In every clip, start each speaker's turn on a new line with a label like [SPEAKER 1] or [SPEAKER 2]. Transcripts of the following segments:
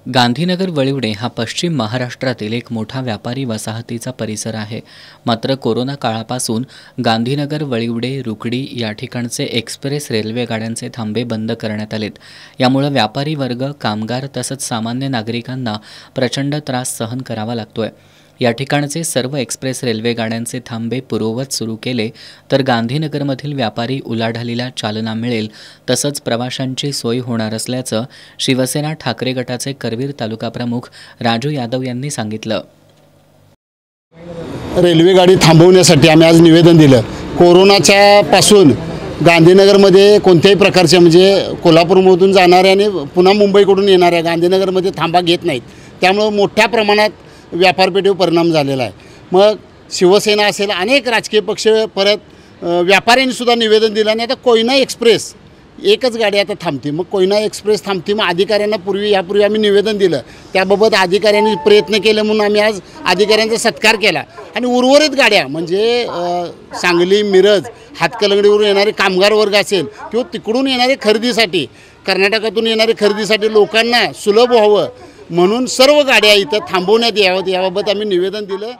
[SPEAKER 1] गांधीनगर वळिवडे हा पश्चिम महाराष्ट्रातील एक मोठा व्यापारी वसाहतीचा परिसर आहे। मात्र कोरोना काळापासून गांधीनगर वळिवडे रुकडी या ठिकाणचे एक्सप्रेस रेल्वे गाड्यांचे थांबे बंद करण्यात आलेत। यामुळे व्यापारी वर्ग, कामगार तसंच सामान्य नागरिकांना प्रचंड त्रास सहन करावा लागतोय। या ठिकाणचे सर्व एक्सप्रेस रेल्वे गाड्यांचे थांबे पूर्ववत सुरू केले तर गांधीनगरमधील व्यापारी उलाढालीला चालना मिळेल, तसंच प्रवाशांची सोय होणार असल्याचं शिवसेना ठाकरे गटाचे करवीर तालुका प्रमुख राजू यादव यांनी सांगितलं।
[SPEAKER 2] रेल्वे गाडी थांबवण्यासाठी आम्ही आज निवेदन दिलं। कोरोनाच्या पासून गांधीनगरमध्ये कोणत्याही प्रकारचे म्हणजे कोल्हापूरमधून जाणाऱ्या आणि पुन्हा मुंबईकडून येणाऱ्या गांधीनगरमध्ये थांबा घेत नाहीत, त्यामुळे मोठ्या प्रमाणात व्यापारपेठेवर परिणाम झालेला आहे। मग शिवसेना असेल, अनेक राजकीय पक्ष, परत व्यापाऱ्यांनी सुद्धा निवेदन दिलं आणि आता कोयना एक्सप्रेस एकच गाडी आता थांबते। मग कोयना एक्सप्रेस थांबते, मग अधिकाऱ्यांना यापूर्वी आम्ही निवेदन दिलं, त्याबाबत अधिकाऱ्यांनी प्रयत्न केले म्हणून आम्ही आज अधिकाऱ्यांचा सत्कार केला आणि उर्वरित गाड्या म्हणजे सांगली, मिरज, हातकलंगडीवरून येणारे कामगार वर्ग असेल किंवा तिकडून येणारे खरेदीसाठी, कर्नाटकातून येणारे खरेदीसाठी लोकांना सुलभ व्हावं म्हणून सर्व गाड्या इथं थांबवण्यात याव्यात, याबाबत आम्ही निवेदन दिलं।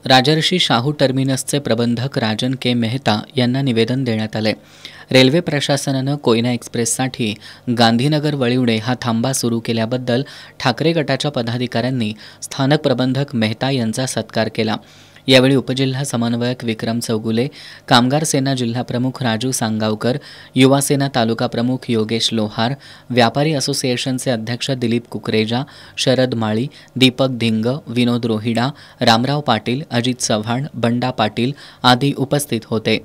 [SPEAKER 1] राजर्षी शाहू टर्मिनसचे प्रबंधक राजन के मेहता यांना निवेदन देण्यात आले। रेल्वे प्रशासनानं कोयना एक्सप्रेससाठी गांधीनगर वळिवडे हा थांबा सुरू केल्याबद्दल ठाकरे गटाच्या पदाधिकाऱ्यांनी स्थानक प्रबंधक मेहता यांचा सत्कार केला। यावेळी उपजिल्हा समन्वयक विक्रम चौगुले, कामगार सेना जिल्हा प्रमुख राजू सांगावकर, युवा सेना तालुका प्रमुख योगेश लोहार, व्यापारी असोसिएशनचे अध्यक्ष दिलीप कुकरेजा, शरद माळी, दीपक धिंग, विनोद रोहिडा, रामराव पाटील, अजित चव्हाण, बंडा पाटील आदी उपस्थित होते।